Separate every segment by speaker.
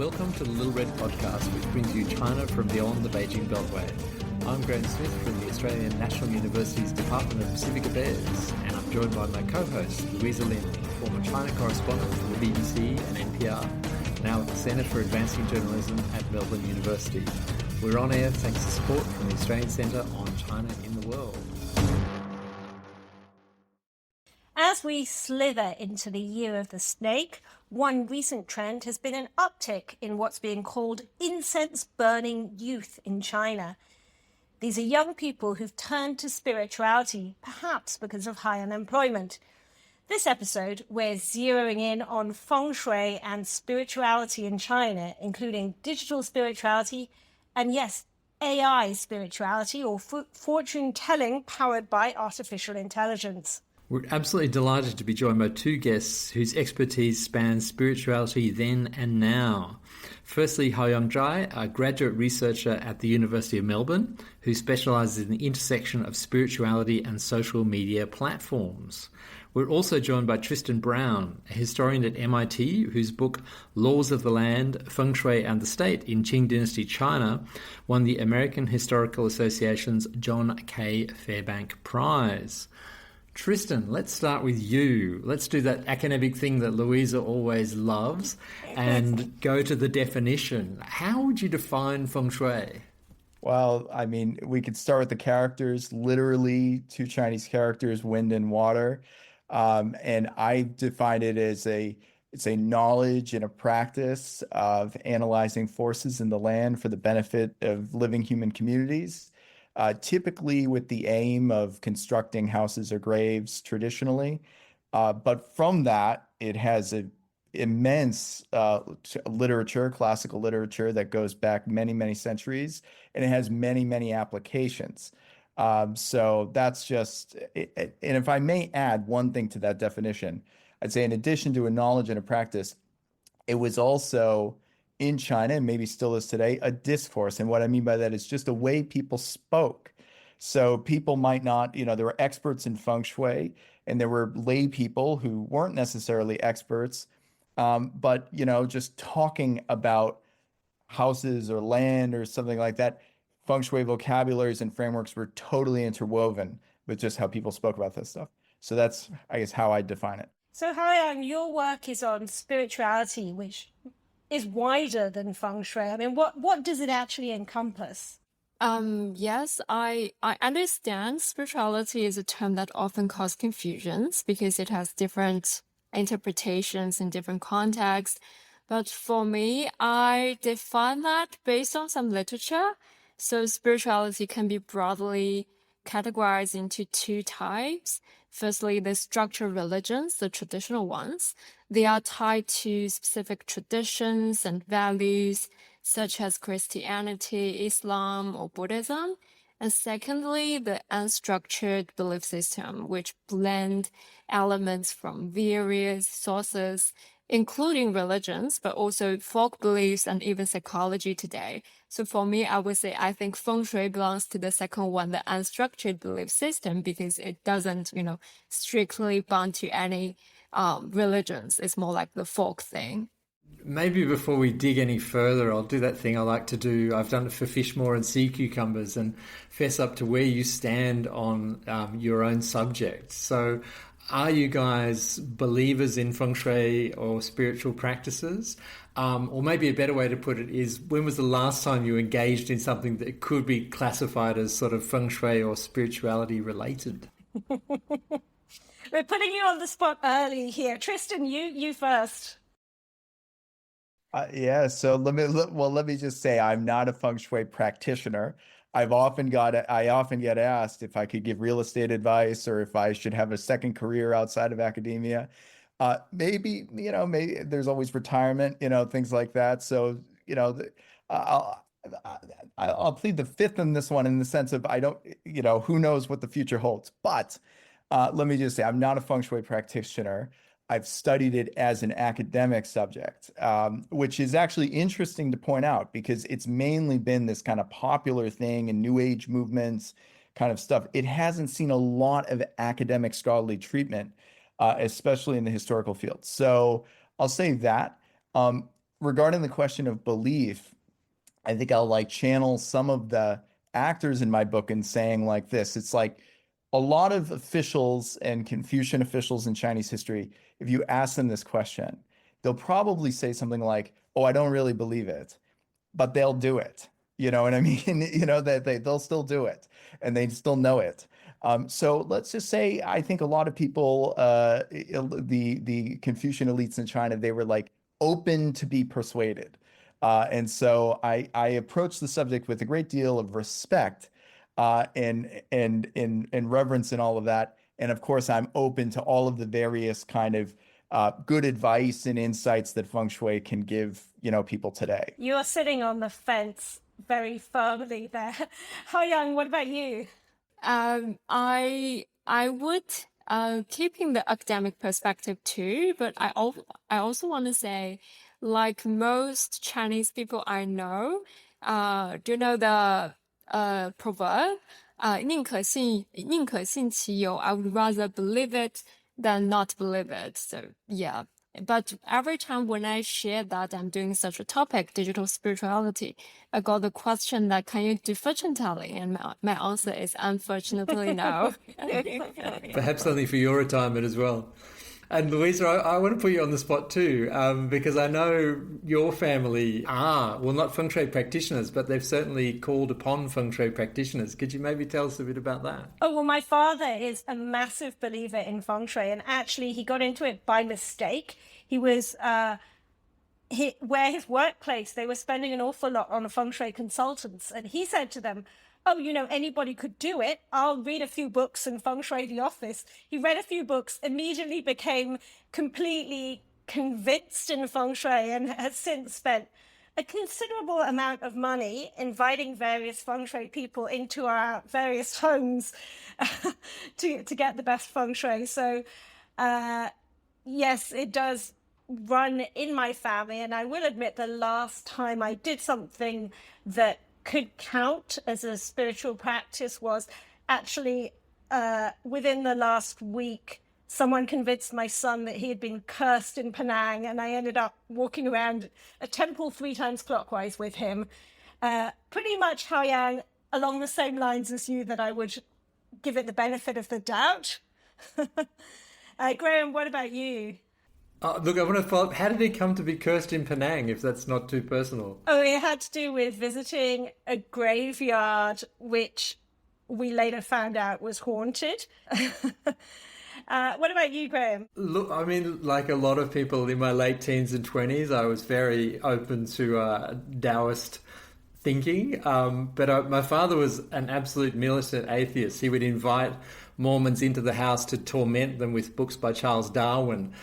Speaker 1: Welcome to the Little Red Podcast, which brings you China from beyond the Beijing Beltway. I'm Graham Smith from the Australian National University's Department of Pacific Affairs, and I'm joined by my co-host, Louisa Lin, former China correspondent for the BBC and NPR, now at the Centre for Advancing Journalism at Melbourne University. We're on air thanks to support from the Australian Centre on China in the World.
Speaker 2: As we slither into the year of the snake, one recent trend has been an uptick in what's being called incense-burning youth in China. These are young people who've turned to spirituality, perhaps because of high unemployment. This episode, we're zeroing in on Feng Shui and spirituality in China, including digital spirituality and, yes, AI spirituality or fortune-telling powered by artificial intelligence.
Speaker 1: We're absolutely delighted to be joined by two guests whose expertise spans spirituality then and now. Firstly, Haoyang Zhai, a graduate researcher at the University of Melbourne, who specialises in the intersection of spirituality and social media platforms. We're also joined by Tristan Brown, a historian at MIT, whose book Laws of the Land, Feng Shui and the State in Qing Dynasty China won the American Historical Association's John K. Fairbank Prize. Tristan, let's start with you. Let's do that academic thing that Louisa always loves and go to the definition. How would you define Feng Shui?
Speaker 3: Well, I mean, we could start with the characters, literally two Chinese characters, wind and water. And I define it as it's a knowledge and a practice of analyzing forces in the land for the benefit of living human communities. Typically with the aim of constructing houses or graves traditionally. But from that, it has an immense literature, classical literature that goes back many, many centuries, and it has many, many applications. So that's just, and if I may add one thing to that definition, I'd say in addition to a knowledge and a practice, it was also in China, and maybe still is today, a discourse. And what I mean by that is just a way people spoke. So people might not, there were experts in Feng Shui, and there were lay people who weren't necessarily experts, but, just talking about houses or land or something like that, Feng Shui vocabularies and frameworks were totally interwoven with just how people spoke about this stuff. So that's, I guess, how I define it.
Speaker 2: So, Haoyang, your work is on spirituality, which is wider than Feng Shui. I mean, what does it actually encompass?
Speaker 4: Yes, I understand spirituality is a term that often causes confusions because it has different interpretations in different contexts. But for me, I define that based on some literature. So spirituality can be broadly categorized into two types. Firstly, the structured religions, the traditional ones. They are tied to specific traditions and values, such as Christianity, Islam, or Buddhism. And secondly, the unstructured belief system, which blend elements from various sources, including religions, but also folk beliefs and even psychology today. So for me, I would say I think Feng Shui belongs to the second one, the unstructured belief system, because it doesn't, strictly bound to any religions. It's more like the folk thing.
Speaker 1: Maybe before we dig any further, I'll do that thing I like to do. I've done it for fish more and sea cucumbers, and fess up to where you stand on your own subject. So are you guys believers in Feng Shui or spiritual practices? Or maybe a better way to put it is, when was the last time you engaged in something that could be classified as sort of Feng Shui or spirituality related?
Speaker 2: We're putting you on the spot early here. Tristan, you first.
Speaker 3: Yeah, so let me just say I'm not a Feng Shui practitioner. I often get asked if I could give real estate advice or if I should have a second career outside of academia. Maybe there's always retirement, things like that. So, I'll plead the fifth in this one in the sense of I don't, who knows what the future holds. But let me just say I'm not a Feng Shui practitioner. I've studied it as an academic subject, which is actually interesting to point out because it's mainly been this kind of popular thing in New Age movements kind of stuff. It hasn't seen a lot of academic scholarly treatment, especially in the historical field. So I'll say that. regarding the question of belief, I think I'll like channel some of the actors in my book in saying like this. It's like a lot of officials and Confucian officials in Chinese history, if you ask them this question, they'll probably say something like, "Oh, I don't really believe it," but they'll do it. You know what I mean? That they'll still do it and they still know it. So let's just say I think a lot of people, the Confucian elites in China, they were like open to be persuaded. And so I approach the subject with a great deal of respect and reverence and all of that. And of course, I'm open to all of the various kind of good advice and insights that Feng Shui can give, people today.
Speaker 2: You're sitting on the fence very firmly there. Haoyang, what about you?
Speaker 4: I would keeping the academic perspective too, but I also want to say, like most Chinese people I know, do you know the proverb? 宁可信其有. I would rather believe it than not believe it. So yeah. But every time when I share that I'm doing such a topic, digital spirituality, I got the question that, can you do fortune telling? And my answer is unfortunately no.
Speaker 1: Perhaps only for your retirement as well. And Louisa, I want to put you on the spot too, because I know your family are, well, not Feng Shui practitioners, but they've certainly called upon Feng Shui practitioners. Could you maybe tell us a bit about that?
Speaker 2: Oh, well, my father is a massive believer in Feng Shui, and actually he got into it by mistake. He was, where his workplace, they were spending an awful lot on Feng Shui consultants, and he said to them, "Oh, anybody could do it. I'll read a few books and Feng Shui the office." He read a few books, immediately became completely convinced in Feng Shui, and has since spent a considerable amount of money inviting various Feng Shui people into our various homes to get the best Feng Shui. So, yes, it does run in my family. And I will admit, the last time I did something that could count as a spiritual practice was actually within the last week, someone convinced my son that he had been cursed in Penang, and I ended up walking around a temple 3 times clockwise with him. Pretty much, Haoyang, along the same lines as you, that I would give it the benefit of the doubt. Graham, what about you?
Speaker 1: Look, I want to follow up. How did he come to be cursed in Penang, if that's not too personal?
Speaker 2: Oh, it had to do with visiting a graveyard, which we later found out was haunted. What about you, Graham?
Speaker 1: Look, I mean, like a lot of people in my late teens and 20s, I was very open to Taoist thinking. But my father was an absolute militant atheist. He would invite Mormons into the house to torment them with books by Charles Darwin.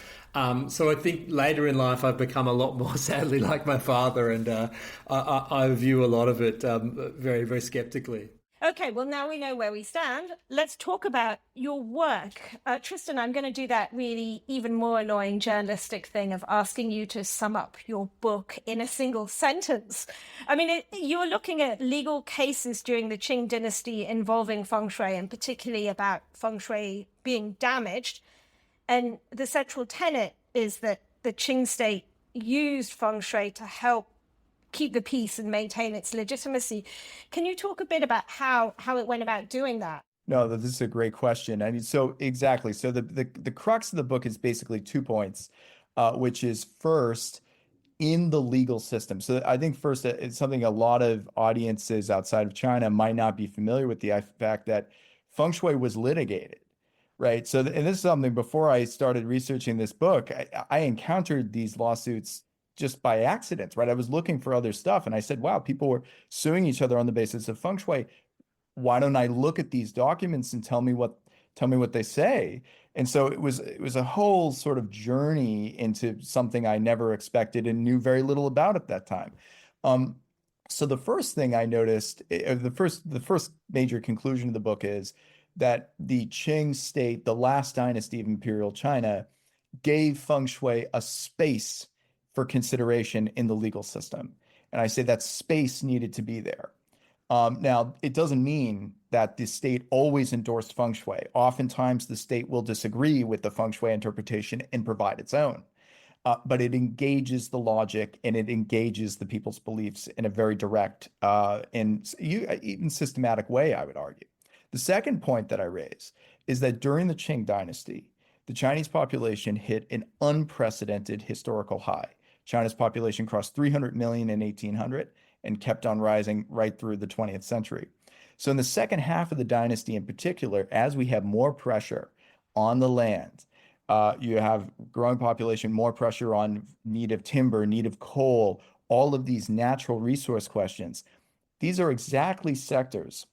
Speaker 1: So I think later in life I've become a lot more sadly like my father, and I view a lot of it very, very skeptically.
Speaker 2: Okay, well, now we know where we stand. Let's talk about your work. Tristan, I'm going to do that really even more annoying journalistic thing of asking you to sum up your book in a single sentence. I mean, you're looking at legal cases during the Qing Dynasty involving Feng Shui, and particularly about Feng Shui being damaged. And the central tenet is that the Qing state used Feng Shui to help keep the peace and maintain its legitimacy. Can you talk a bit about how it went about doing that?
Speaker 3: No, this is a great question. I mean, so exactly. So the crux of the book is basically 2 points, which is first, in the legal system. So I think first, it's something a lot of audiences outside of China might not be familiar with, the fact that Feng Shui was litigated. Right. So, and this is something, before I started researching this book, I encountered these lawsuits just by accident, right? I was looking for other stuff and I said, wow, people were suing each other on the basis of Feng Shui. Why don't I look at these documents and tell me what they say? And so it was a whole sort of journey into something I never expected and knew very little about at that time. So the first thing I noticed, the first major conclusion of the book is that the Qing state, the last dynasty of imperial China, gave Feng Shui a space for consideration in the legal system. And I say that space needed to be there. Now, it doesn't mean that the state always endorsed Feng Shui. Oftentimes, the state will disagree with the Feng Shui interpretation and provide its own. but it engages the logic and it engages the people's beliefs in a very direct and even systematic way, I would argue. The second point that I raise is that during the Qing dynasty, the Chinese population hit an unprecedented historical high. China's population crossed 300 million in 1800 and kept on rising right through the 20th century. So in the second half of the dynasty in particular, as we have more pressure on the land, you have growing population, more pressure on need of timber, need of coal, all of these natural resource questions. These are exactly sectors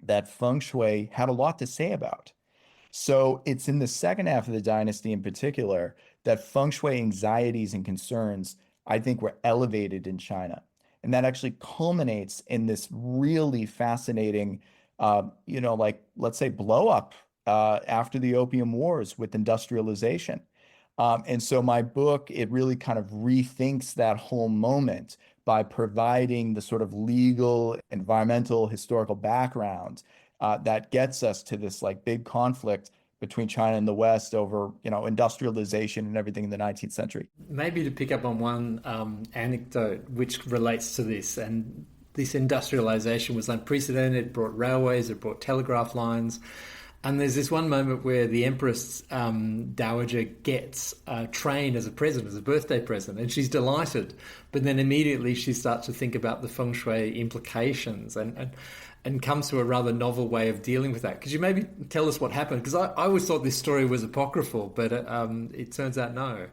Speaker 3: that Feng Shui had a lot to say about. So it's in the second half of the dynasty in particular that Feng Shui anxieties and concerns, I think, were elevated in China. And that actually culminates in this really fascinating, let's say, blow up after the Opium Wars with industrialization. And so my book, it really kind of rethinks that whole moment by providing the sort of legal, environmental, historical background that gets us to this like big conflict between China and the West over, industrialization and everything in the 19th century.
Speaker 1: Maybe to pick up on one anecdote which relates to this, and this industrialization was unprecedented. It brought railways, it brought telegraph lines. And there's this one moment where the Empress Dowager gets a train as a present, as a birthday present, and she's delighted. But then immediately she starts to think about the Feng Shui implications and comes to a rather novel way of dealing with that. Could you maybe tell us what happened? Because I always thought this story was apocryphal, but it turns out no.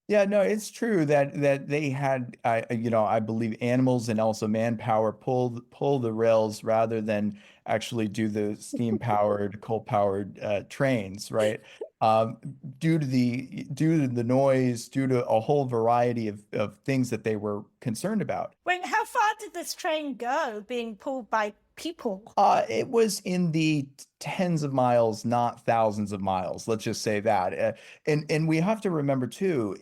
Speaker 3: Yeah, no, it's true that they had, I believe animals and also manpower pull the rails rather than actually do the steam-powered, coal-powered trains, right? Due to the noise, due to a whole variety of things that they were concerned about.
Speaker 2: Wait, how far did this train go being pulled by people?
Speaker 3: It was in the tens of miles, not thousands of miles. Let's just say that. And we have to remember too,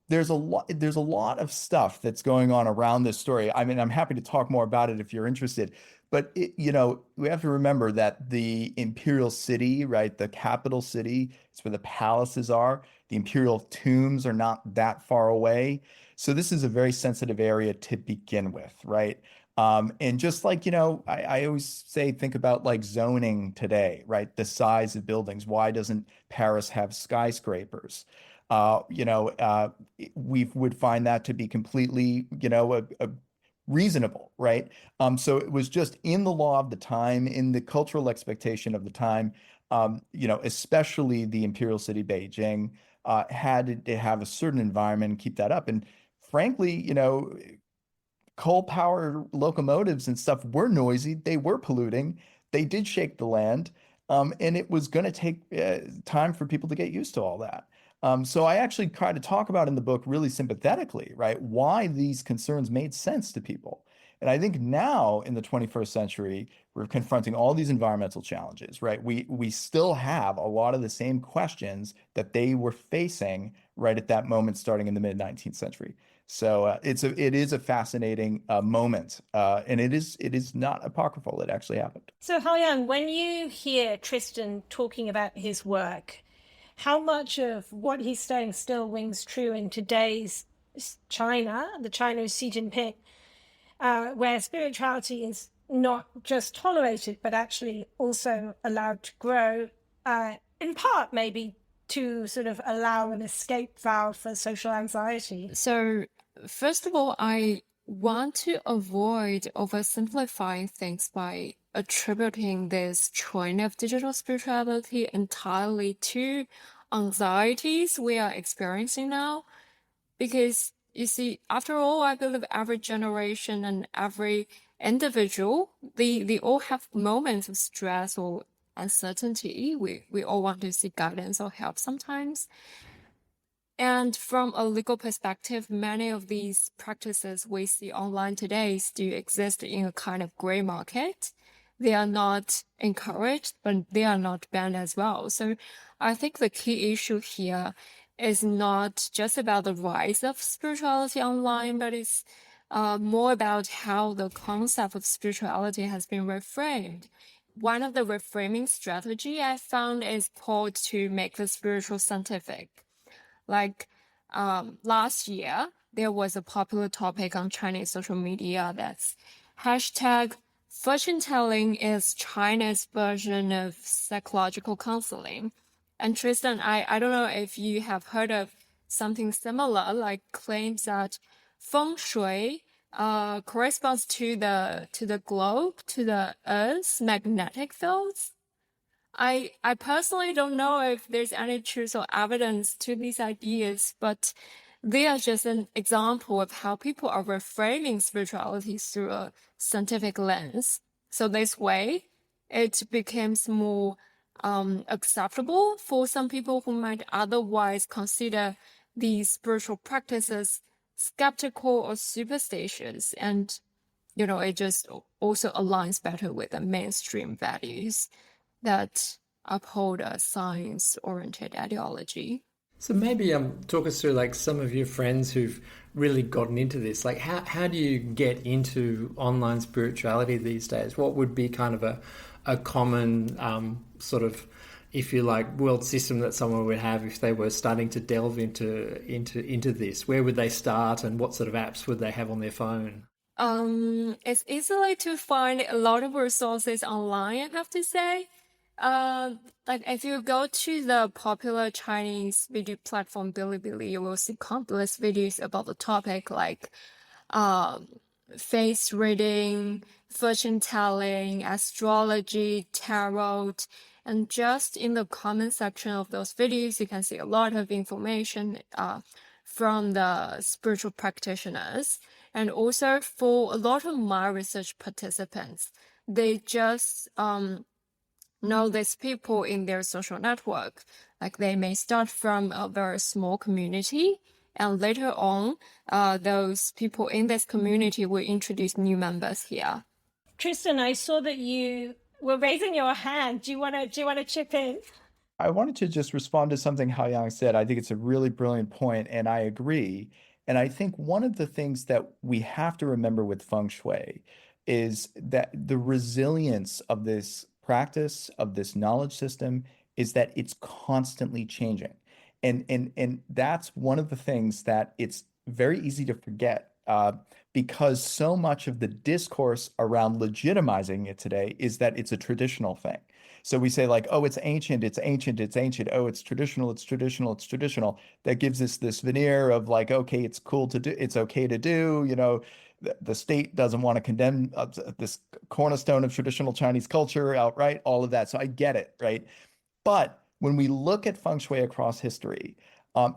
Speaker 3: there's a lot of stuff that's going on around this story. I mean, I'm happy to talk more about it if you're interested. But we have to remember that the imperial city, right, the capital city, it's where the palaces are. The imperial tombs are not that far away. So this is a very sensitive area to begin with, right? And just like, I always say, think about like zoning today, right? The size of buildings. Why doesn't Paris have skyscrapers? We would find that to be completely, reasonable, right? So it was just in the law of the time, in the cultural expectation of the time, especially the imperial city, Beijing, had to have a certain environment and keep that up. And frankly, coal-powered locomotives and stuff were noisy. They were polluting. They did shake the land. And it was going to take time for people to get used to all that. So I actually try to talk about in the book really sympathetically, right, why these concerns made sense to people. And I think now in the 21st century, we're confronting all these environmental challenges, right? We still have a lot of the same questions that they were facing right at that moment starting in the mid-19th century. So it is a fascinating moment, and it is not apocryphal. It actually happened.
Speaker 2: So Haoyang, when you hear Tristan talking about his work, how much of what he's saying still rings true in today's China, the China of Xi Jinping, where spirituality is not just tolerated, but actually also allowed to grow, in part maybe to sort of allow an escape valve for social anxiety?
Speaker 4: So first of all, I want to avoid oversimplifying things by attributing this trend of digital spirituality entirely to anxieties we are experiencing now. Because you see, after all, I believe every generation and every individual, they all have moments of stress or uncertainty. We all want to seek guidance or help sometimes. And from a legal perspective, many of these practices we see online today still exist in a kind of gray market. They are not encouraged, but they are not banned as well. So I think the key issue here is not just about the rise of spirituality online, but it's more about how the concept of spirituality has been reframed. One of the reframing strategy I found is called to make the spiritual scientific. Like last year, there was a popular topic on Chinese social media that's hashtag fortune telling is China's version of psychological counseling. And Tristan, I don't know if you have heard of something similar, like claims that Feng Shui corresponds to the globe, to the Earth's magnetic fields. I personally don't know if there's any truth or evidence to these ideas, but they are just an example of how people are reframing spirituality through a scientific lens. So this way, it becomes more acceptable for some people who might otherwise consider these spiritual practices skeptical or superstitious. And, it just also aligns better with the mainstream values that uphold a science-oriented ideology.
Speaker 1: So maybe talk us through like some of your friends who've really gotten into this. Like how do you get into online spirituality these days? What would be kind of a common sort of, if you like, world system that someone would have if they were starting to delve into this? Where would they start, and what sort of apps would they have on their phone?
Speaker 4: It's easily to find a lot of resources online, I have to say. Like if you go to the popular Chinese video platform Bilibili, you will see countless videos about the topic, like face reading, fortune telling, astrology, tarot, and just in the comment section of those videos, you can see a lot of information from the spiritual practitioners. And also for a lot of my research participants, they just know these people in their social network. Like they may start from a very small community, and later on, those people in this community will introduce new members here.
Speaker 2: Tristan, I saw that you were raising your hand. Do you want to chip in?
Speaker 3: I wanted to just respond to something Haoyang said. I think it's a really brilliant point, and I agree. And I think one of the things that we have to remember with Feng Shui is that the resilience of this practice, of this knowledge system, is that it's constantly changing. And that's one of the things that it's very easy to forget because so much of the discourse around legitimizing it today is that it's a traditional thing. So we say like, oh, it's ancient, it's ancient, it's ancient. Oh, it's traditional, it's traditional, it's traditional. That gives us this veneer of like, okay, it's cool to do, it's okay to do, the state doesn't want to condemn this cornerstone of traditional Chinese culture outright, all of that. So I get it, right? But when we look at Feng Shui across history,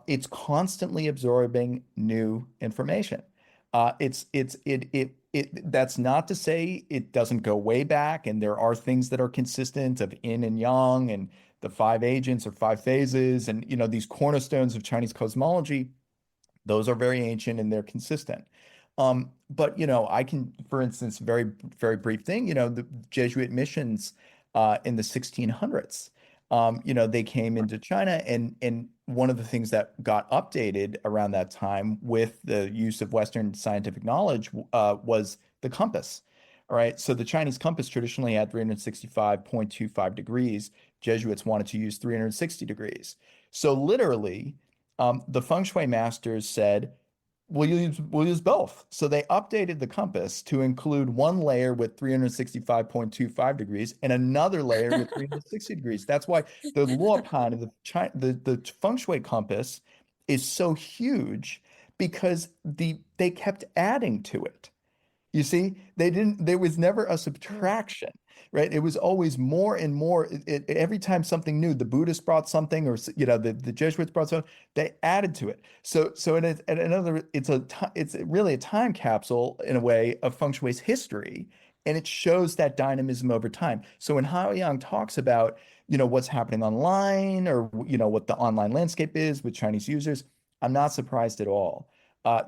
Speaker 3: it's constantly absorbing new information. That's not to say it doesn't go way back, and there are things that are consistent of yin and yang and the 5 agents or 5 phases, and these cornerstones of Chinese cosmology. Those are very ancient and they're consistent. But I can, for instance, very very brief thing. The Jesuit missions in the 1600s. They came into China, and one of the things that got updated around that time with the use of Western scientific knowledge was the compass. All right. So the Chinese compass traditionally had 365.25 degrees. Jesuits wanted to use 360 degrees. So literally, the Feng Shui masters said, we'll use both. So they updated the compass to include one layer with 365.25 degrees and another layer with 360 degrees. That's why the Luopan of the Feng Shui compass is so huge, because they kept adding to it. You see, there was never a subtraction, right? It was always more and more. Every time something new, the Buddhists brought something, or the Jesuits brought something, they added to it. So it's really a time capsule in a way of Feng Shui's history, and it shows that dynamism over time. So when Haoyang talks about what's happening online, or what the online landscape is with Chinese users, I'm not surprised at all.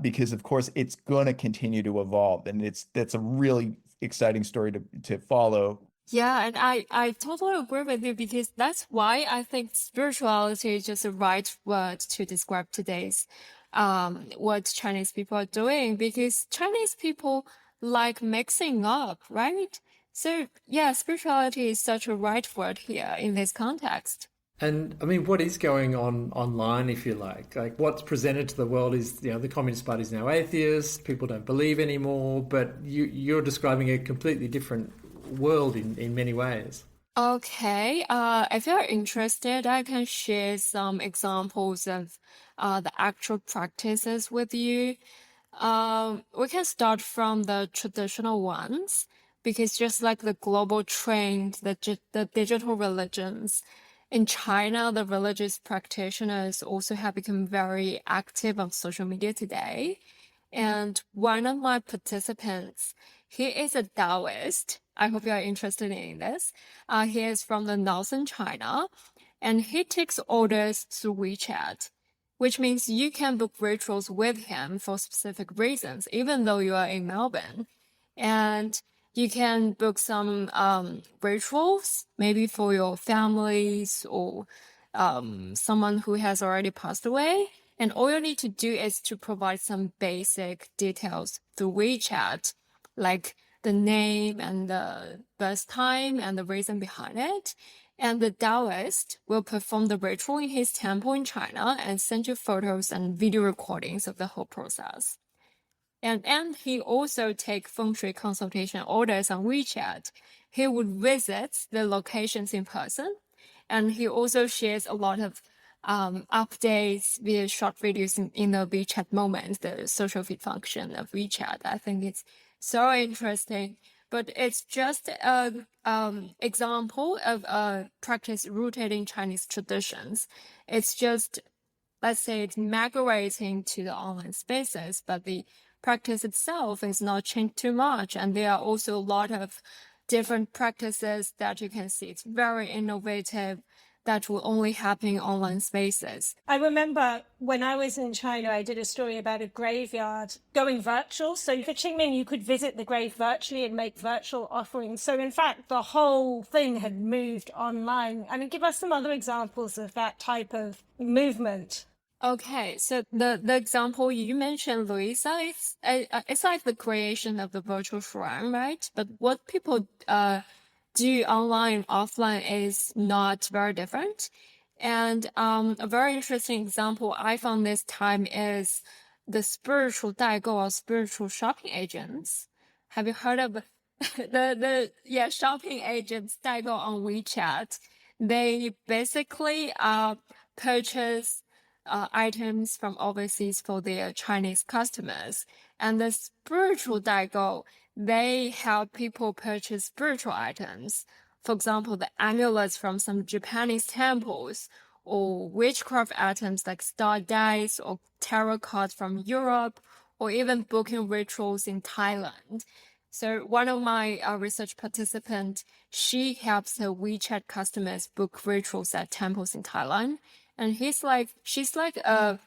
Speaker 3: Because of course it's going to continue to evolve, and that's a really exciting story to follow.
Speaker 4: Yeah, and I totally agree with you, because that's why I think spirituality is just the right word to describe today's what Chinese people are doing, because Chinese people like mixing up, right? So yeah, spirituality is such a right word here in this context.
Speaker 1: And I mean, what is going on online, if you like? Like what's presented to the world is, the Communist Party is now atheist, people don't believe anymore, but you're describing a completely different world in many ways.
Speaker 4: Okay, if you're interested, I can share some examples of the actual practices with you. We can start from the traditional ones because just like the global trend, the digital religions in China, the religious practitioners also have become very active on social media today. And one of my participants, he is a Taoist. I hope you are interested in this. He is from the northern China, and he takes orders through WeChat, which means you can book rituals with him for specific reasons, even though you are in Melbourne. And you can book some rituals, maybe for your families or someone who has already passed away. And all you need to do is to provide some basic details through WeChat, like the name and the birth time and the reason behind it. And the Taoist will perform the ritual in his temple in China and send you photos and video recordings of the whole process. And he also take Feng Shui consultation orders on WeChat. He would visit the locations in person, and he also shares a lot of updates via short videos in the WeChat moment, the social feed function of WeChat. I think it's so interesting, but it's just an example of a practice rooted in Chinese traditions. It's just, let's say, it's migrating to the online spaces, but the practice itself is not changed too much. And there are also a lot of different practices that you can see. It's very innovative that will only happen in online spaces.
Speaker 2: I remember when I was in China, I did a story about a graveyard going virtual. So for Qingming, you could visit the grave virtually and make virtual offerings. So in fact, the whole thing had moved online. I mean, give us some other examples of that type of movement.
Speaker 4: Okay, so the example you mentioned, Louisa, it's like the creation of the virtual shrine, right? But what people do online and offline is not very different. And a very interesting example I found this time is the spiritual 代购 or spiritual shopping agents. Have you heard of the shopping agents 代购 on WeChat? They basically purchase items from overseas for their Chinese customers. And the spiritual 代购, they help people purchase spiritual items. For example, the amulets from some Japanese temples, or witchcraft items like star dice or tarot cards from Europe, or even booking rituals in Thailand. So one of my research participants, she helps her WeChat customers book rituals at temples in Thailand. And she's like a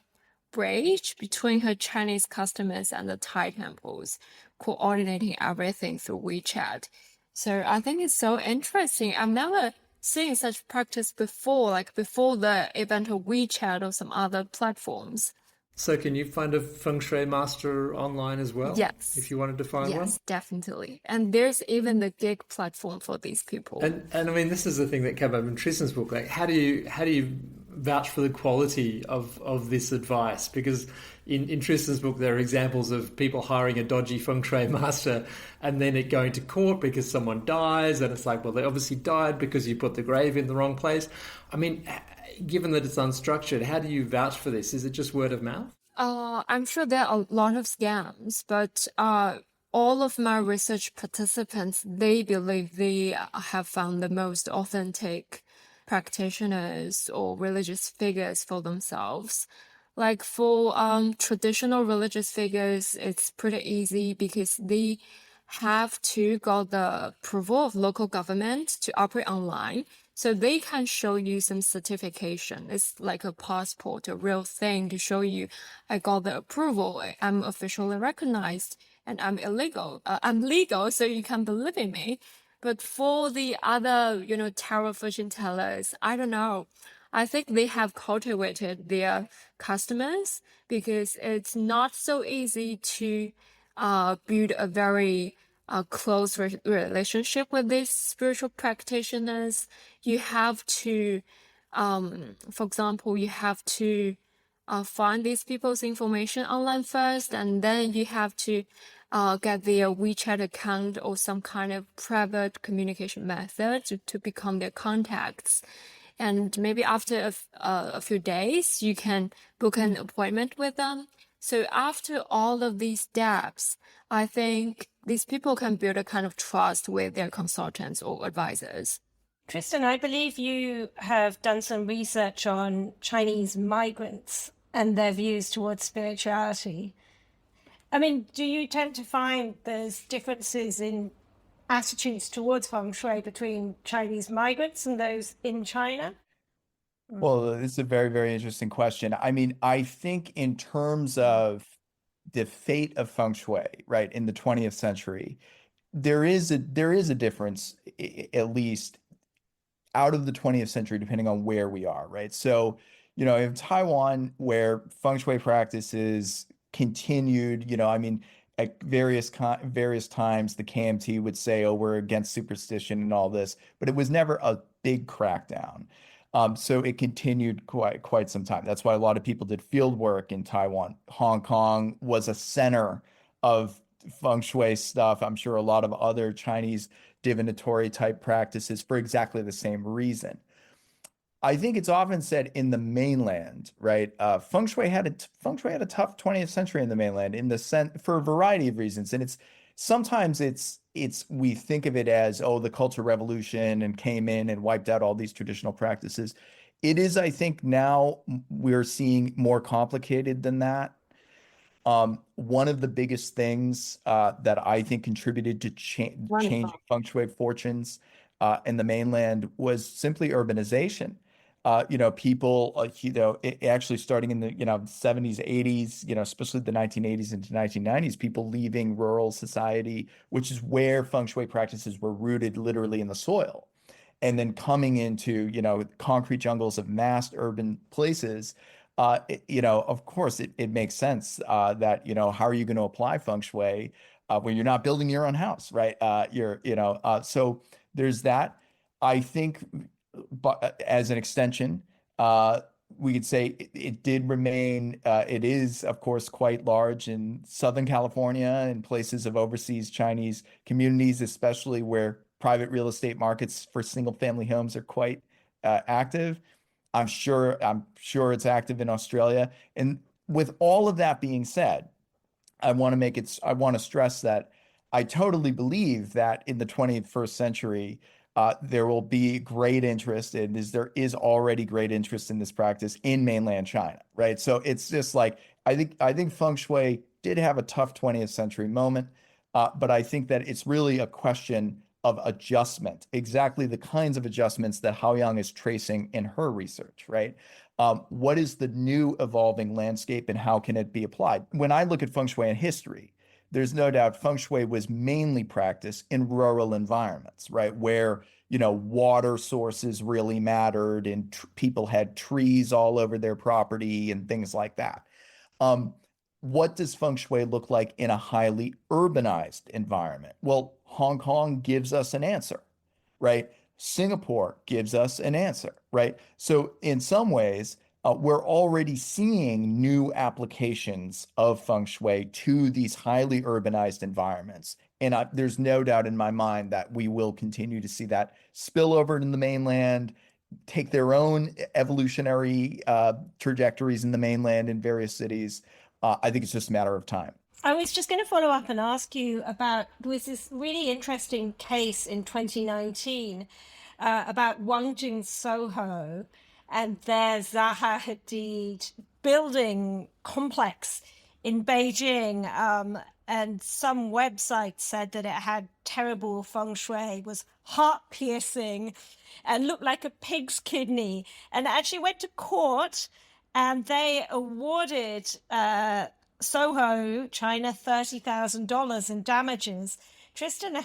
Speaker 4: bridge between her Chinese customers and the Thai temples, coordinating everything through WeChat. So I think it's so interesting. I've never seen such practice before, like before the event of WeChat or some other platforms.
Speaker 1: So can you find a Feng Shui master online as well?
Speaker 4: Yes.
Speaker 1: If you wanted to find one?
Speaker 4: Yes, definitely. And there's even the gig platform for these people.
Speaker 1: And I mean, this is the thing that came up in Tristan's book. Like, how do you vouch for the quality of this advice? Because in Tristan's book, there are examples of people hiring a dodgy Feng Shui master and then it going to court because someone dies. And it's like, well, they obviously died because you put the grave in the wrong place. I mean, given that it's unstructured, how do you vouch for this? Is it just word of mouth?
Speaker 4: I'm sure there are a lot of scams, but all of my research participants, they believe they have found the most authentic practitioners or religious figures for themselves. Like for traditional religious figures, it's pretty easy because they have to got the approval of local government to operate online. So they can show you some certification. It's like a passport, a real thing to show you, I got the approval, I'm officially recognized, and I'm legal, so you can believe in me. But for the other, tarot fortune tellers, I don't know. I think they have cultivated their customers because it's not so easy to build a very close relationship with these spiritual practitioners. You have to For example, you have to find these people's information online first, and then you have to get their WeChat account or some kind of private communication method to become their contacts. And maybe after a few days, you can book an appointment with them. So after all of these steps, I think these people can build a kind of trust with their consultants or advisors.
Speaker 2: Tristan, I believe you have done some research on Chinese migrants and their views towards spirituality. I mean, do you tend to find there's differences in attitudes towards Feng Shui between Chinese migrants and those in China?
Speaker 3: Well, this is a very, very interesting question. I mean, I think in terms of the fate of Feng Shui, right, in the 20th century, there is a difference, at least out of the 20th century, depending on where we are, right? So, in Taiwan, where Feng Shui practices continued, I mean, at various times, the KMT would say, "Oh, we're against superstition and all this," but it was never a big crackdown. So it continued quite some time. That's why a lot of people did field work in Taiwan. Hong Kong was a center of Feng Shui stuff. I'm sure a lot of other Chinese divinatory type practices for exactly the same reason. I think it's often said in the mainland, right? Feng Shui had a tough 20th century in the mainland for a variety of reasons, and sometimes we think of it as, oh, the Cultural Revolution and came in and wiped out all these traditional practices. It is, I think, now we're seeing more complicated than that. One of the biggest things that I think contributed to changing Feng Shui fortunes in the mainland was simply urbanization. People, actually starting in the, 70s, 80s, especially the 1980s into 1990s, people leaving rural society, which is where Feng Shui practices were rooted literally in the soil, and then coming into, concrete jungles of massed urban places. Of course, it makes sense that, how are you going to apply Feng Shui when you're not building your own house, right? So there's that. I think, but as an extension, we could say it did remain, it is, of course, quite large in Southern California and places of overseas Chinese communities, especially where private real estate markets for single family homes are quite active. I'm sure it's active in Australia. And with all of that being said, I want to stress that I totally believe that in the 21st century, there will be great interest in this. There is already great interest in this practice in mainland China, right? So it's just like, I think Feng Shui did have a tough 20th century moment, but I think that it's really a question of adjustment, exactly the kinds of adjustments that Haoyang is tracing in her research, right? What is the new evolving landscape and how can it be applied? When I look at Feng Shui in history, there's no doubt Feng Shui was mainly practiced in rural environments, right? Where, water sources really mattered and people had trees all over their property and things like that. What does Feng Shui look like in a highly urbanized environment? Well, Hong Kong gives us an answer, right? Singapore gives us an answer, right? So in some ways, we're already seeing new applications of Feng Shui to these highly urbanized environments. And there's no doubt in my mind that we will continue to see that spill over in the mainland, take their own evolutionary trajectories in the mainland in various cities. I think it's just a matter of time.
Speaker 2: I was just going to follow up and ask you about, there was this really interesting case in 2019 about Wangjing Soho and their Zaha Hadid building complex in Beijing. And some website said that it had terrible feng shui, was heart-piercing, and looked like a pig's kidney. And actually went to court, and they awarded Soho, China, $30,000 in damages. Tristan,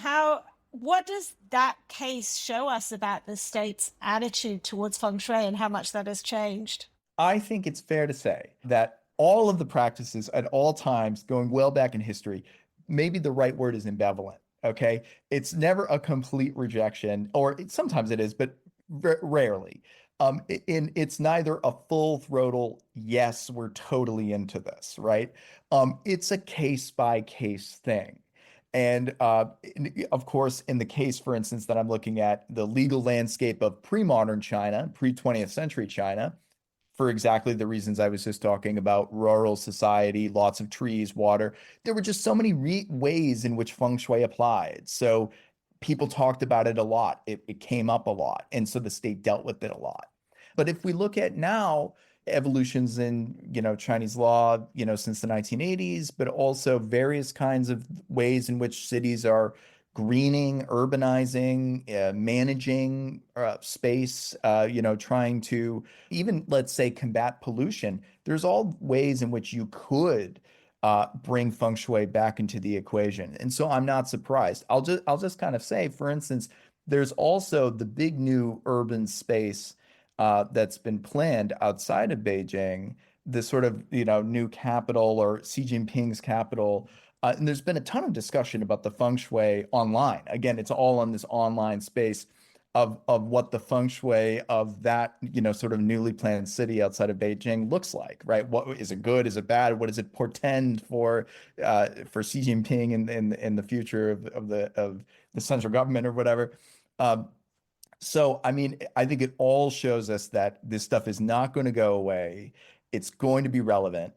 Speaker 2: what does that case show us about the state's attitude towards feng shui and how much that has changed?
Speaker 3: I think it's fair to say that all of the practices at all times, going well back in history, maybe the right word is ambivalent, okay? It's never a complete rejection, or sometimes it is, but rarely. It's neither a full throttle, yes, we're totally into this, right? It's a case by case thing. And of course, in the case, for instance, that I'm looking at, the legal landscape of pre-modern China, pre-20th century China, for exactly the reasons I was just talking about, rural society, lots of trees, water. There were just so many ways in which Feng Shui applied. So people talked about it a lot. It came up a lot. And so the state dealt with it a lot. But if we look at now, evolutions in, Chinese law, since the 1980s, but also various kinds of ways in which cities are greening, urbanizing, managing space, trying to even, let's say, combat pollution. There's all ways in which you could bring feng shui back into the equation. And so I'm not surprised. I'll just kind of say, for instance, there's also the big new urban space that's been planned outside of Beijing, the sort of, new capital, or Xi Jinping's capital. And there's been a ton of discussion about the feng shui online. Again, it's all on this online space of what the feng shui of that, sort of newly planned city outside of Beijing looks like, right? What is it, good? Is it bad? What does it portend for Xi Jinping in the future of the central government or whatever? So, I mean, I think it all shows us that this stuff is not going to go away. It's going to be relevant.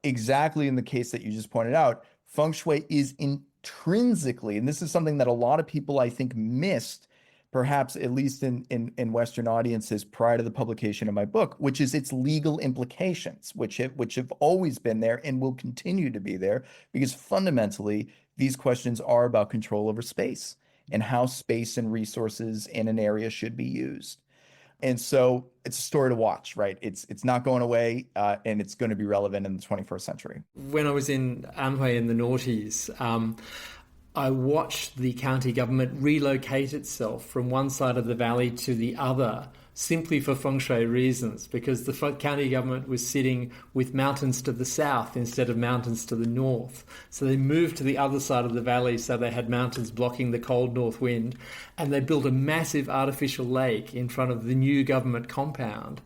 Speaker 3: Exactly in the case that you just pointed out, feng shui is intrinsically, and this is something that a lot of people, I think, missed, perhaps at least in Western audiences prior to the publication of my book, which is its legal implications, which have always been there and will continue to be there, because fundamentally, these questions are about control over space and how space and resources in an area should be used. And so it's a story to watch, right? It's not going away, and it's going to be relevant in the 21st century.
Speaker 1: When I was in Anhui in the noughties, I watched the county government relocate itself from one side of the valley to the other, simply for feng shui reasons, because the county government was sitting with mountains to the south instead of mountains to the north. So they moved to the other side of the valley, so they had mountains blocking the cold north wind, and they built a massive artificial lake in front of the new government compound.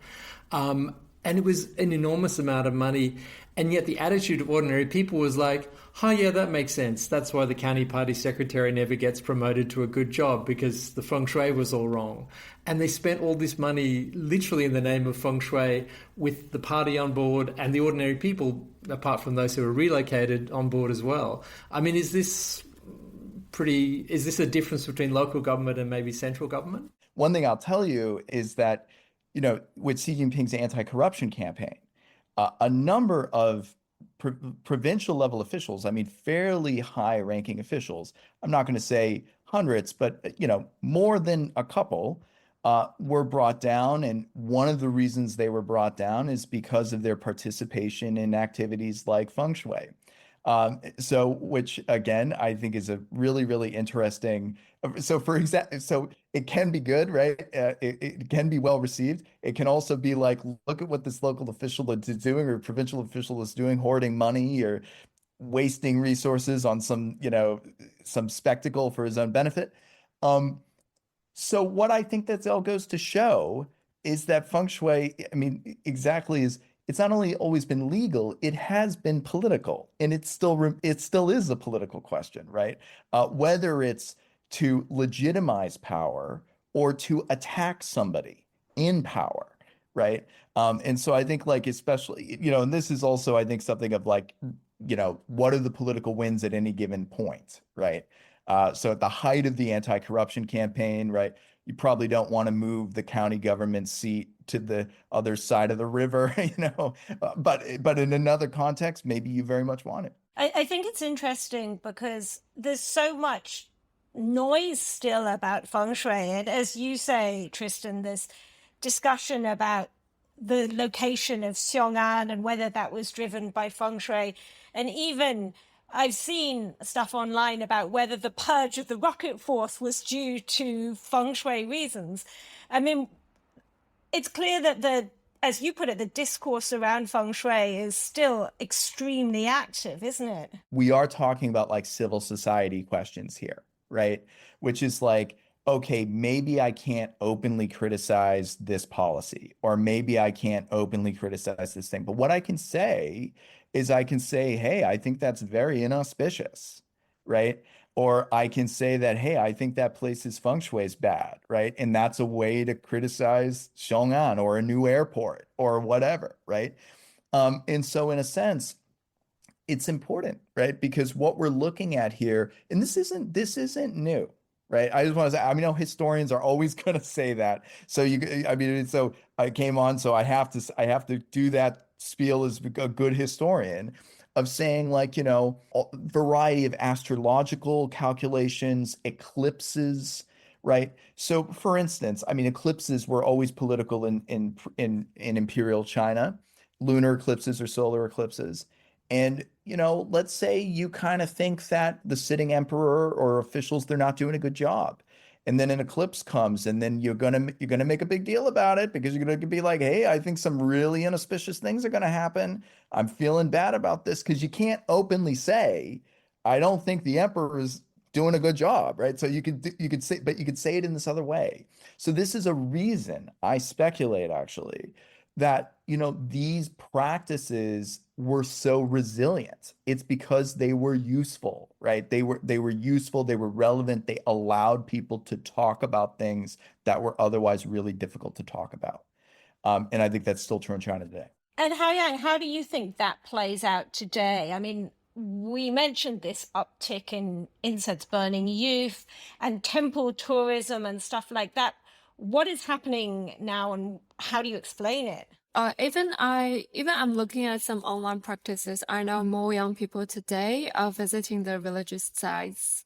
Speaker 1: And it was an enormous amount of money. And yet the attitude of ordinary people was like, oh, yeah, that makes sense. That's why the county party secretary never gets promoted to a good job, because the feng shui was all wrong. And they spent all this money literally in the name of feng shui, with the party on board and the ordinary people, apart from those who were relocated, on board as well. I mean, is this a difference between local government and maybe central government?
Speaker 3: One thing I'll tell you is that, with Xi Jinping's anti-corruption campaign, a number of provincial level officials, I mean, fairly high ranking officials, I'm not going to say hundreds, but, more than a couple, were brought down. And one of the reasons they were brought down is because of their participation in activities like feng shui. Which again, I think is a really, really interesting. So for example, so it can be good, right? It can be well received. It can also be like, look at what this local official is doing, or provincial official is doing, hoarding money or wasting resources on some spectacle for his own benefit. So what I think that all goes to show is that feng shui, I mean, exactly is, it's not only always been legal, it has been political, and it still is a political question, right? Whether it's to legitimize power or to attack somebody in power, right? And so I think, like, especially, and this is also, I think, something of like, what are the political wins at any given point, right? So at the height of the anti-corruption campaign, right, you probably don't want to move the county government seat to the other side of the river, but in another context, maybe you very much want it.
Speaker 2: I think it's interesting because there's so much noise still about feng shui. And as you say, Tristan, this discussion about the location of Xiong'an and whether that was driven by feng shui. And even I've seen stuff online about whether the purge of the rocket force was due to feng shui reasons. I mean, it's clear that as you put it, the discourse around feng shui is still extremely active, isn't it?
Speaker 3: We are talking about like civil society questions here, right? Which is like, okay, maybe I can't openly criticize this policy, or maybe I can't openly criticize this thing. But what I can say is I can say, hey, I think that's very inauspicious, right? Or I can say that, hey, I think that place's feng shui is bad, right? And that's a way to criticize Xiong'an or a new airport or whatever, right? And so in a sense, it's important, right? Because what we're looking at here, and this isn't new, right? I just want to say, I mean, historians are always going to say that. So I mean, so I came on, so I have to do that spiel as a good historian of saying, like, a variety of astrological calculations, eclipses, right? So for instance, I mean, eclipses were always political in imperial China, lunar eclipses or solar eclipses. And, let's say you kind of think that the sitting emperor or officials, they're not doing a good job. And then an eclipse comes, and then you're gonna make a big deal about it because you're gonna be like, hey, I think some really inauspicious things are gonna happen. I'm feeling bad about this, because you can't openly say, I don't think the emperor is doing a good job, right? So you could say, but you could say it in this other way. So this is a reason, I speculate actually, that these practices were so resilient. It's because they were useful, right? They were useful, they were relevant, they allowed people to talk about things that were otherwise really difficult to talk about. And I think that's still true in China today.
Speaker 2: And Haoyang, how do you think that plays out today? I mean, we mentioned this uptick in incense burning youth and temple tourism and stuff like that. What is happening now, and how do you explain it?
Speaker 4: Even I'm looking at some online practices. I know more young people today are visiting the religious sites,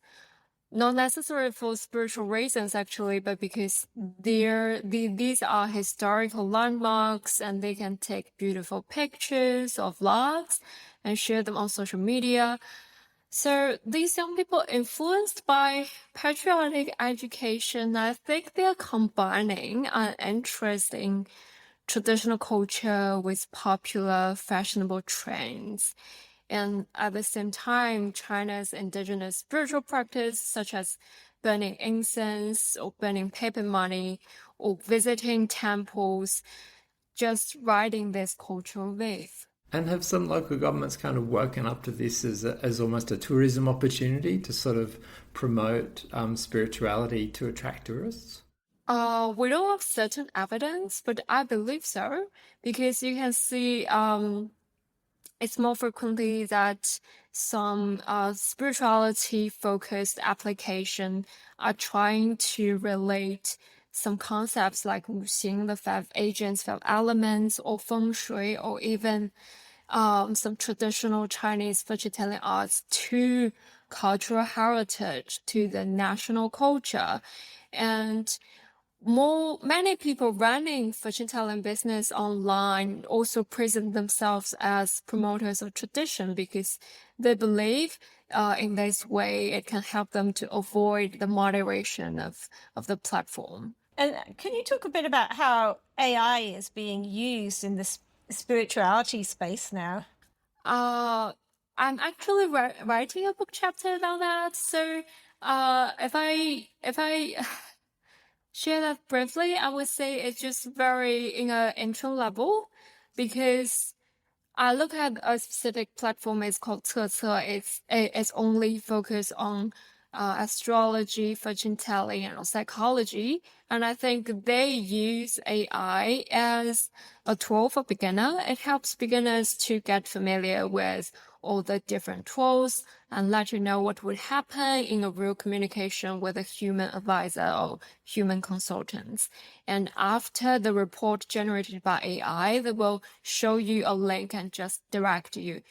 Speaker 4: not necessarily for spiritual reasons actually, but because these are historical landmarks and they can take beautiful pictures or vlogs and share them on social media. So these young people, influenced by patriotic education, I think they're combining an interest in traditional culture with popular fashionable trends. And at the same time, China's indigenous spiritual practice, such as burning incense or burning paper money or visiting temples, just riding this cultural wave.
Speaker 1: And have some local governments kind of woken up to this as almost a tourism opportunity to sort of promote spirituality to attract tourists?
Speaker 4: We don't have certain evidence, but I believe so, because you can see it's more frequently that some spirituality-focused application are trying to relate some concepts like Wuxing, the 5 agents, 5 elements, or Feng Shui, or even some traditional Chinese fortune-telling arts to cultural heritage, to the national culture. And many people running fortune-telling business online also present themselves as promoters of tradition because they believe in this way it can help them to avoid the moderation of the platform.
Speaker 2: And can you talk a bit about how AI is being used in this spirituality space now?
Speaker 4: I'm actually writing a book chapter about that. So if I share that briefly, I would say it's just very in an intro level, because I look at a specific platform. It's called Ce. It's only focused on astrology, fortune telling, and psychology. And I think they use AI as a tool for beginner. It helps beginners to get familiar with all the different tools and let you know what would happen in a real communication with a human advisor or human consultants. And after the report generated by AI, they will show you a link and just direct you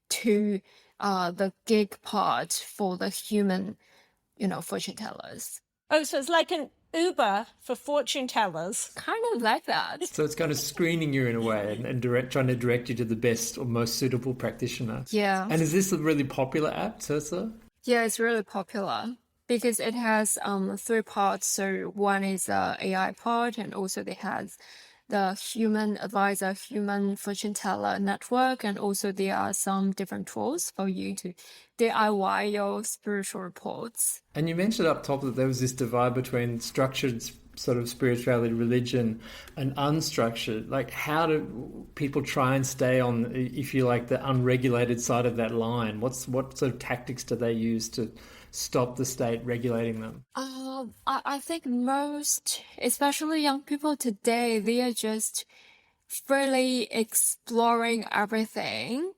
Speaker 4: to the gig part for the human, fortune tellers.
Speaker 2: Oh, so it's like an Uber for fortune tellers.
Speaker 4: Kind of like that.
Speaker 1: So it's kind of screening you in a way and trying to direct you to the best or most suitable practitioner.
Speaker 4: Yeah.
Speaker 1: And is this a really popular app, Ce?
Speaker 4: Yeah, it's really popular because it has 3 parts. So one is the AI part, and also it has the human advisor, human fortune teller network, and also there are some different tools for you to DIY your spiritual reports.
Speaker 1: And you mentioned up top that there was this divide between structured sort of spirituality, religion, and unstructured. Like, how do people try and stay on, if you like, the unregulated side of that line? What sort of tactics do they use to stop the state regulating them?
Speaker 4: I think most, especially young people today, they are just freely exploring everything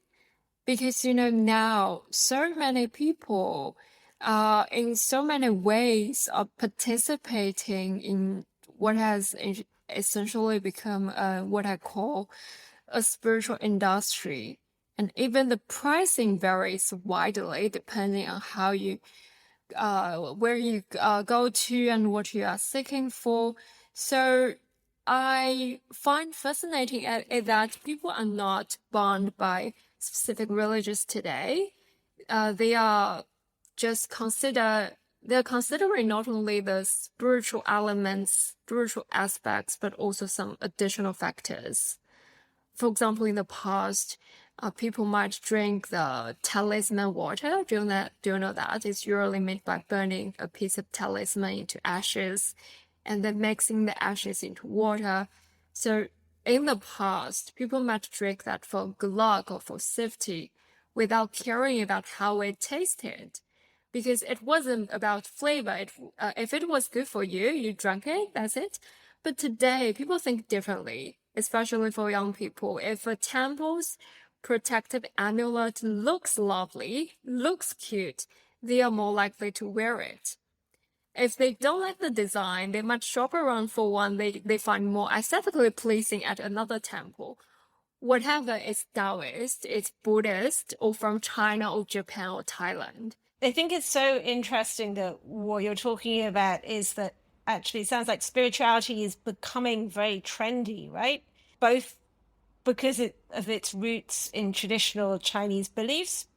Speaker 4: because, now so many people in so many ways are participating in what has essentially become what I call a spiritual industry. And even the pricing varies widely depending on how you where you go to and what you are seeking for. So I find fascinating that people are not bound by specific religions today. They are just they're considering not only the spiritual elements, spiritual aspects, but also some additional factors. For example, in the past, people might drink the talisman water. Do you know that? It's usually made by burning a piece of talisman into ashes and then mixing the ashes into water. So in the past, people might drink that for good luck or for safety without caring about how it tasted. Because it wasn't about flavor. If it was good for you, you drank it, that's it. But today, people think differently, especially for young people. If a temple's protective amulet looks lovely, looks cute, they are more likely to wear it. If they don't like the design, they might shop around for one they find more aesthetically pleasing at another temple. Whatever is Taoist, it's Buddhist, or from China or Japan or Thailand.
Speaker 2: I think it's so interesting that what you're talking about is that actually it sounds like spirituality is becoming very trendy, right? Both because of its roots in traditional Chinese beliefs,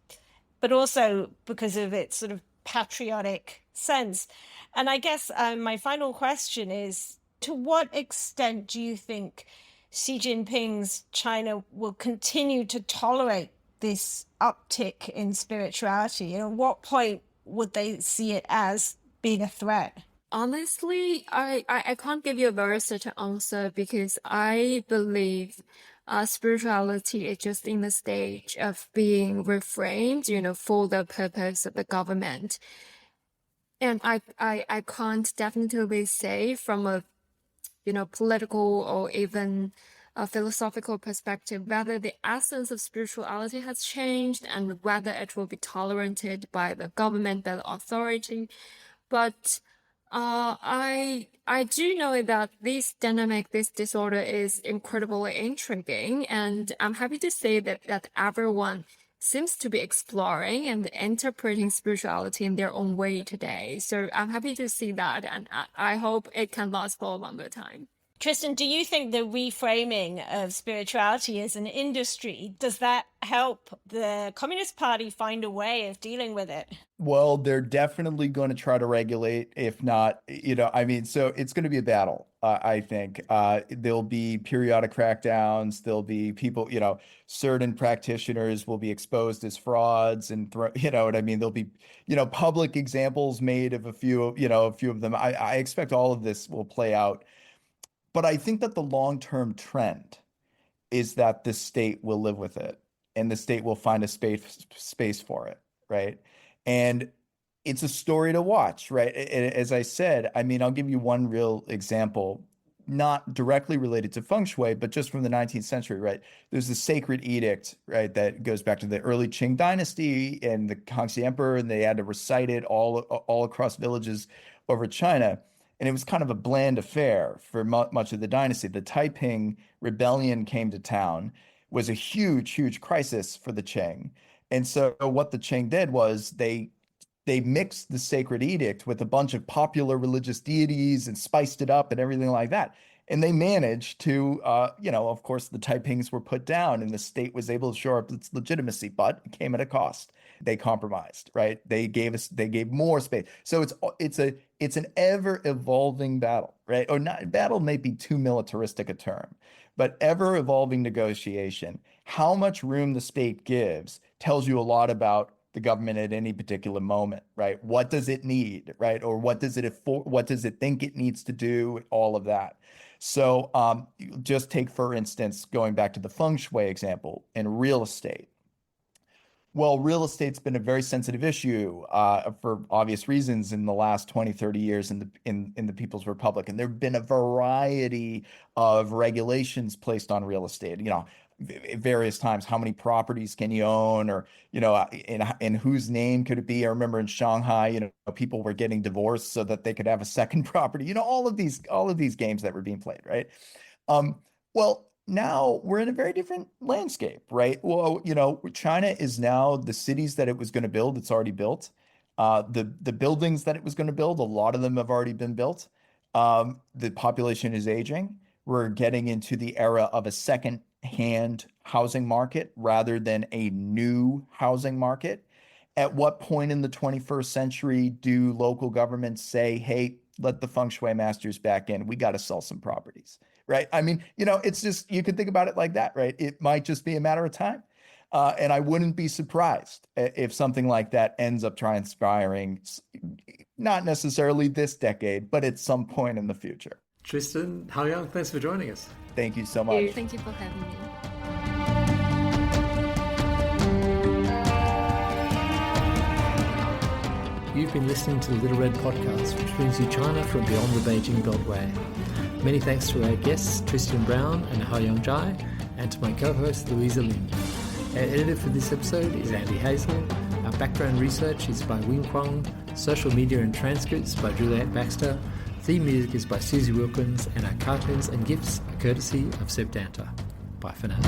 Speaker 2: but also because of its sort of patriotic sense. And I guess my final question is, to what extent do you think Xi Jinping's China will continue to tolerate this uptick in spirituality? And at what point would they see it as being a threat?
Speaker 4: Honestly, I can't give you a very certain answer because I believe spirituality is just in the stage of being reframed, for the purpose of the government. And I can't definitely say from a, political or even a philosophical perspective whether the essence of spirituality has changed and whether it will be tolerated by the government, by the authority. But I do know that this dynamic, this disorder is incredibly intriguing, and I'm happy to say that everyone seems to be exploring and interpreting spirituality in their own way today. So I'm happy to see that, and I hope it can last for a longer time.
Speaker 2: Tristan, do you think the reframing of spirituality as an industry, does that help the Communist Party find a way of dealing with it?
Speaker 3: Well, they're definitely going to try to regulate, if not, so it's going to be a battle, I think. There'll be periodic crackdowns. There'll be people, certain practitioners will be exposed as frauds and, what I mean? There'll be, public examples made of a few of them. I expect all of this will play out. But I think that the long-term trend is that the state will live with it and the state will find a space for it, right? And it's a story to watch, right? As I said, I'll give you one real example, not directly related to Feng Shui, but just from the 19th century, right? There's the sacred edict, right, that goes back to the early Qing Dynasty and the Kangxi Emperor, and they had to recite it all across villages over China. And it was kind of a bland affair for much of the dynasty. The Taiping rebellion came to town, was a huge, huge crisis for the Qing. And so what the Qing did was they mixed the sacred edict with a bunch of popular religious deities and spiced it up and everything like that. And they managed to, of course, the Taipings were put down and the state was able to shore up its legitimacy, but it came at a cost. They compromised, right? They gave more space. So it's It's an ever evolving battle, right? Or not, battle may be too militaristic a term, but ever evolving negotiation. How much room the state gives tells you a lot about the government at any particular moment, right? What does it need, right? Or what does it think it needs to do? All of that. So just take, for instance, going back to the Feng Shui example in real estate. Well, real estate's been a very sensitive issue for obvious reasons in the last 20, 30 years in the People's Republic. And there have been a variety of regulations placed on real estate, various times. How many properties can you own, or, in whose name could it be? I remember in Shanghai, people were getting divorced so that they could have a second property, all of these games that were being played, right? Well, now we're in a very different landscape, right? Well, China is now, the cities that it was going to build, it's already built. The buildings that it was going to build, a lot of them have already been built. The population is aging. We're getting into the era of a second-hand housing market rather than a new housing market. At what point in the 21st century do local governments say, hey, let the Feng Shui masters back in? We got to sell some properties. Right. I mean, it's just, you could think about it like that, right? It might just be a matter of time. And I wouldn't be surprised if something like that ends up transpiring, not necessarily this decade, but at some point in the future.
Speaker 1: Tristan, Haoyang, thanks for joining us.
Speaker 3: Thank you so much.
Speaker 4: Thank you for having me.
Speaker 1: You've been listening to the Little Red Podcast, which brings you China from beyond the Beijing Beltway. Many thanks to our guests, Tristan Brown and Haoyang Zhai, and to my co-host, Louisa Lin. Our editor for this episode is Andy Hazel. Our background research is by Wing Kwong. Social media and transcripts by Juliette Baxter. Theme music is by Susie Wilkins, and our cartoons and gifts are courtesy of Seb Danta. Bye for now.